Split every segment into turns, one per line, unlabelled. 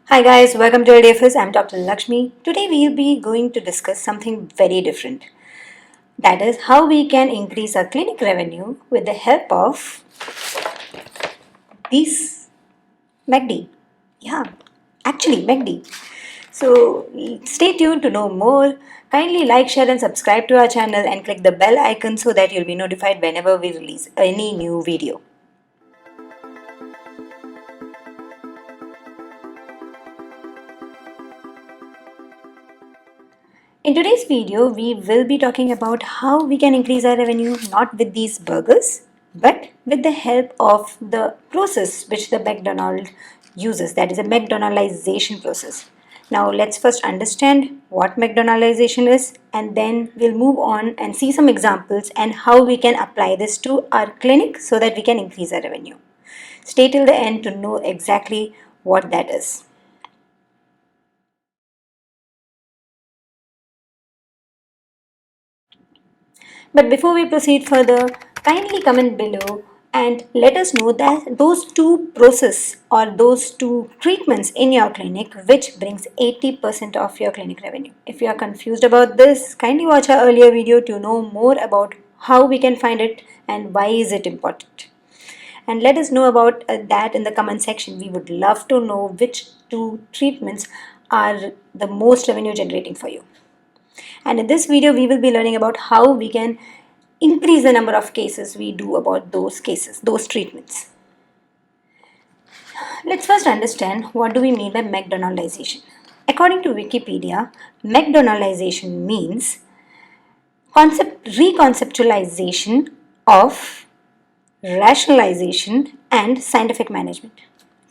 Hi guys, welcome to LDFS. I'm Dr. Lakshmy. Today we'll be going to discuss something very different. That is how we can increase our clinic revenue with the help of these McD. Yeah, actually McD. So stay tuned to know more. Kindly like, share and subscribe to our channel and click the bell icon so that you'll be notified whenever we release any new video. In today's video, we will be talking about how we can increase our revenue not with these burgers, but with the help of the process which the McDonald uses, that is a McDonaldization process. Now let's first understand what McDonaldization is, and then we'll move on and see some examples and how we can apply this to our clinic so that we can increase our revenue. Stay till the end to know exactly what that is. But before we proceed further, kindly comment below and let us know that those two process or those two treatments in your clinic which brings 80% of your clinic revenue. If you are confused about this, kindly watch our earlier video to know more about how we can find it and why is it important. And let us know about that in the comment section. We would love to know which two treatments are the most revenue generating for you. And in this video, we will be learning about how we can increase the number of cases we do about those cases, those treatments. Let's first understand what do we mean by McDonaldization. According to Wikipedia, McDonaldization means reconceptualization of rationalization and scientific management.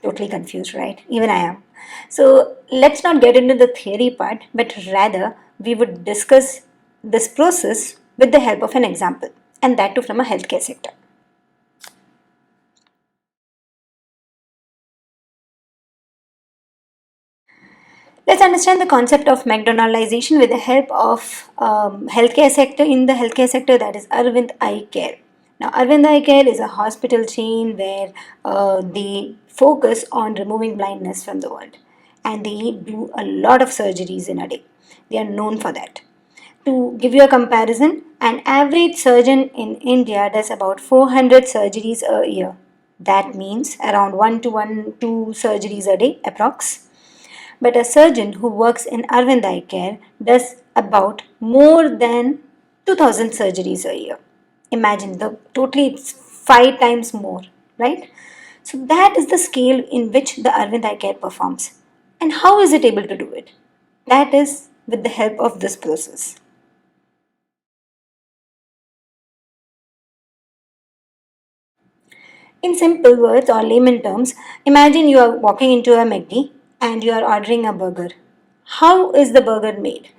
Totally confused, right? Even I am. So let's not get into the theory part, but rather we would discuss this process with the help of an example, and that too from a healthcare sector. Let's understand the concept of McDonaldization with the help of healthcare sector. In the healthcare sector, that is Arvind Eye Care. Now, Arvind Eye Care is a hospital chain where they focus on removing blindness from the world, and they do a lot of surgeries in a day. They are known for that. To give you a comparison, an average surgeon in India does about 400 surgeries a year. That means around 1 to 2 surgeries a day, approx. But a surgeon who works in Arvind Eye Care does about more than 2000 surgeries a year. Imagine the totally it's 5 times more, right? So that is the scale in which the Arvind Eye Care performs. And how is it able to do it? That is with the help of this process. In simple words or layman terms, imagine you are walking into a McD and you are ordering a burger. How is the burger made?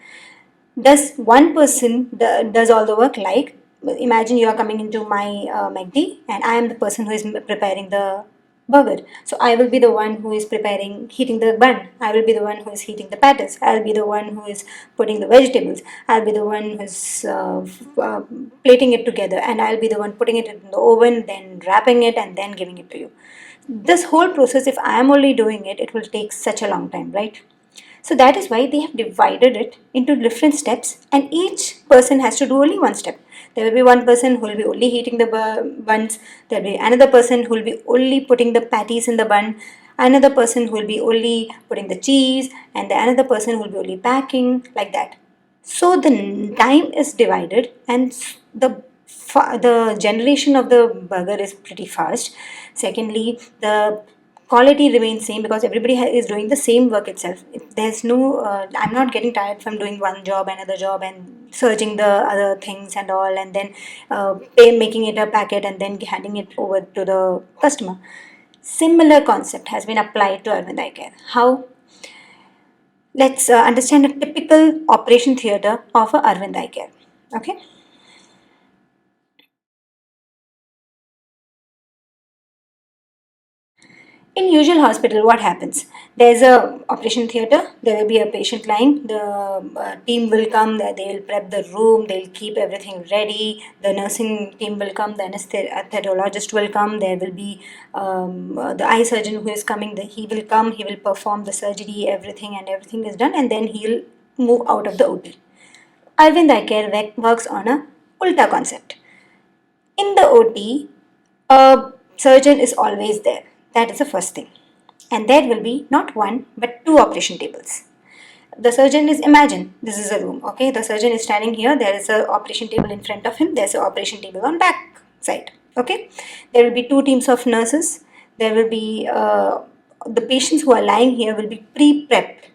Does one person does all the work? Like, imagine you are coming into my McD and I am the person who is preparing the burger. So I will be the one who is heating the bun. I will be the one who is heating the patties. I'll be the one who is putting the vegetables. I'll be the one who is plating it together, and I'll be the one putting it in the oven, then wrapping it, and then giving it to you. This whole process, if I am only doing it, it will take such a long time, right? So that is why they have divided it into different steps, and each person has to do only one step. There will be one person who will be only heating the buns, there will be another person who will be only putting the patties in the bun, another person who will be only putting the cheese, and the another person who will be only packing, like that. So the time is divided, and the generation of the burger is pretty fast. Secondly, the quality remains same because everybody is doing the same work itself. There's no I'm not getting tired from doing one job, another job, and searching the other things and all, and then making it a packet and then handing it over to the customer. Similar concept has been applied to Arvind Eye Care. How? Let's understand a typical operation theatre of a Arvind Eye Care. Okay. In usual hospital, what happens? There's a operation theater. There will be a patient lying. The team will come. They will prep the room. They'll keep everything ready. The nursing team will come. The anesthesiologist will come. There will be the eye surgeon who is coming. He will come. He will perform the surgery. Everything is done, and then he'll move out of the OT. Arvind Eye Care works on a ulta concept. In the OT, a surgeon is always there. That is the first thing. And there will be not one but two operation tables. The surgeon is, imagine this is a room, okay? The surgeon is standing here. There is a operation table in front of him. There's an operation table on back side, okay? There will be two teams of nurses. There will be the patients who are lying here will be pre-prepped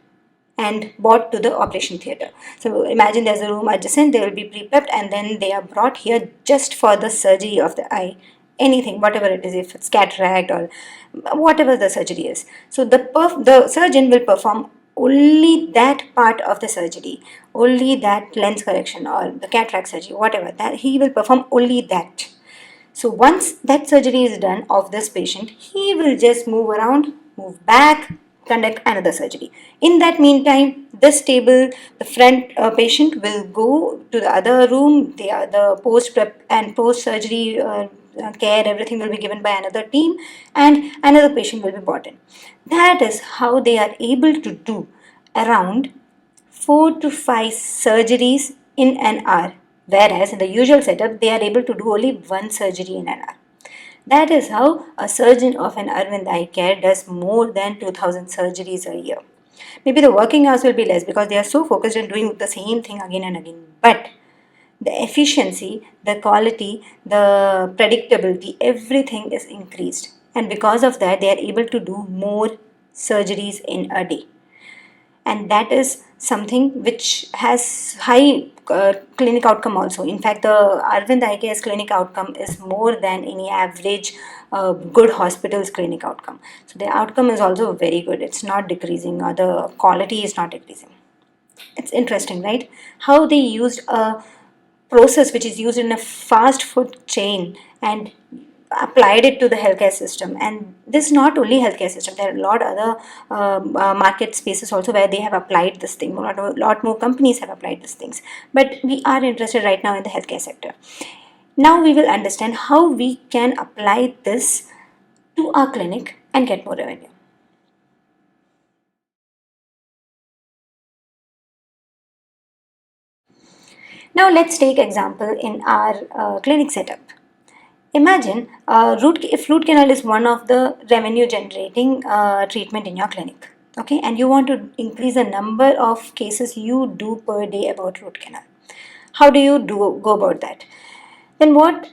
and brought to the operation theatre. So imagine there's a room adjacent, they will be pre-prepped and then they are brought here just for the surgery of the eye. Anything, whatever it is, if it's cataract or whatever the surgery is. So the surgeon will perform only that part of the surgery, only that lens correction or the cataract surgery, whatever, that he will perform only that. So once that surgery is done of this patient, he will just move around, move back, conduct another surgery. In that meantime, this table, the front patient will go to the other room. The post-prep and post-surgery care, everything will be given by another team and another patient will be brought in. That is how they are able to do around 4 to 5 surgeries in an hour. Whereas in the usual setup, they are able to do only one surgery in an hour. That is how a surgeon of an Arvind Eye Care does more than 2000 surgeries a year. Maybe the working hours will be less because they are so focused on doing the same thing again and again. But the efficiency, the quality, the predictability, everything is increased. And because of that, they are able to do more surgeries in a day. And that is something which has high clinic outcome also. In fact, the Arvind Eye Care's clinic outcome is more than any average good hospital's clinic outcome. So the outcome is also very good. It's not decreasing or the quality is not decreasing. It's interesting, right? How they used a process which is used in a fast food chain and applied it to the healthcare system. And this is not only healthcare system, there are a lot other market spaces also where they have applied this thing. A lot more companies have applied these things, but we are interested right now in the healthcare sector. Now we will understand how we can apply this to our clinic and get more revenue. Now let's take example in our clinic setup. Imagine if root canal is one of the revenue generating treatment in your clinic, okay, and you want to increase the number of cases you do per day about root canal. How do you go about that? Then what,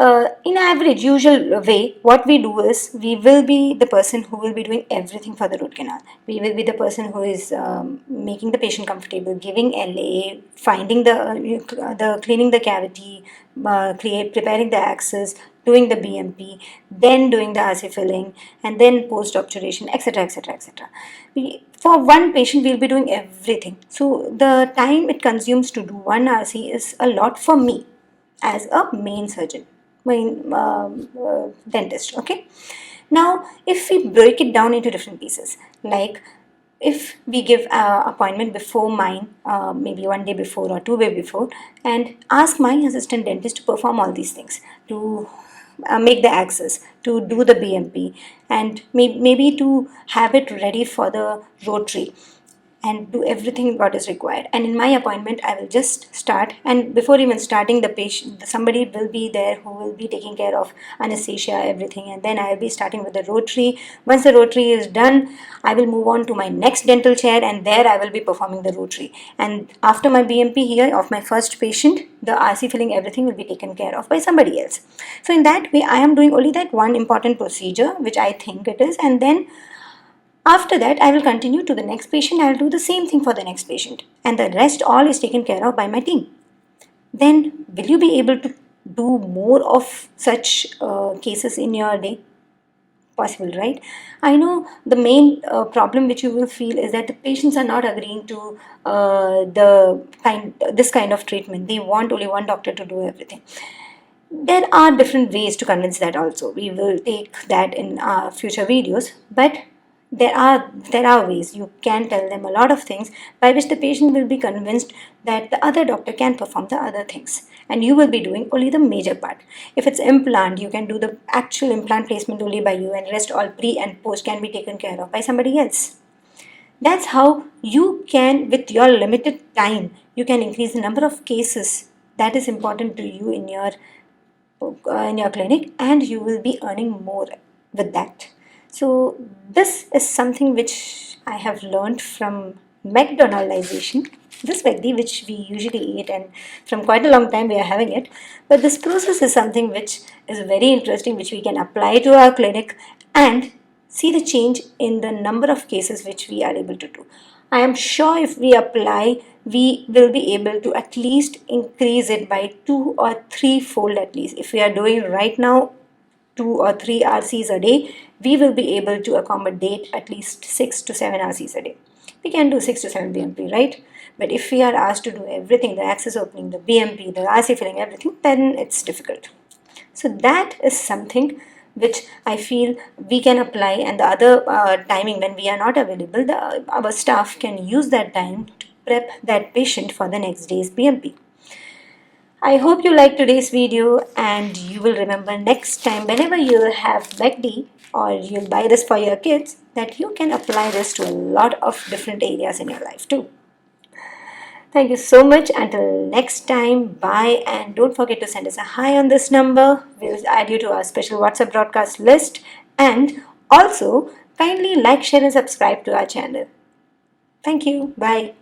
in average, usual way, what we do is we will be the person who will be doing everything for the root canal. We will be the person who is making the patient comfortable, giving LA, finding the cleaning the cavity, preparing the access, doing the BMP, then doing the RC filling, and then post obturation, etc., etc., etc. For one patient, we'll be doing everything. So the time it consumes to do one RC is a lot for me as a main surgeon, main dentist, okay. Now if we break it down into different pieces, like if we give appointment before mine, maybe 1 day before or 2 days before, and ask my assistant dentist to perform all these things, to make the access, to do the BMP, and maybe to have it ready for the rotary, and do everything what is required. And in my appointment, I will just start, and before even starting, the patient, somebody will be there who will be taking care of anesthesia, everything, and then I will be starting with the rotary. Once the rotary is done, I will move on to my next dental chair, and there I will be performing the rotary. And after my BMP here of my first patient, the RC filling, everything will be taken care of by somebody else. So in that way, I am doing only that one important procedure, which I think it is, and then after that, I will continue to the next patient. I will do the same thing for the next patient. And the rest all is taken care of by my team. Then, will you be able to do more of such cases in your day? Possible, right? I know the main problem which you will feel is that the patients are not agreeing to this kind of treatment. They want only one doctor to do everything. There are different ways to convince that also. We will take that in our future videos. But There are ways you can tell them a lot of things by which the patient will be convinced that the other doctor can perform the other things, and you will be doing only the major part. If it's implant, you can do the actual implant placement only by you, and rest all pre and post can be taken care of by somebody else. That's how you can, with your limited time, you can increase the number of cases that is important to you in your clinic, and you will be earning more with that. So this is something which I have learned from McDonaldization, this McD which we usually eat, and from quite a long time we are having it. But this process is something which is very interesting, which we can apply to our clinic and see the change in the number of cases which we are able to do. I am sure if we apply, we will be able to at least increase it by 2 or 3 fold at least. If we are doing right now 2 or 3 RCs a day, we will be able to accommodate at least 6 to 7 RCs a day. We can do 6 to 7 BMP, right? But if we are asked to do everything, the access opening, the BMP, the RC filling, everything, then it's difficult. So that is something which I feel we can apply, and the other timing when we are not available, our staff can use that time to prep that patient for the next day's BMP. I hope you liked today's video, and you will remember next time whenever you have MACD or you'll buy this for your kids, that you can apply this to a lot of different areas in your life too. Thank you so much. Until next time, bye, and don't forget to send us a hi on this number. We'll add you to our special WhatsApp broadcast list, and also kindly like, share and subscribe to our channel. Thank you. Bye.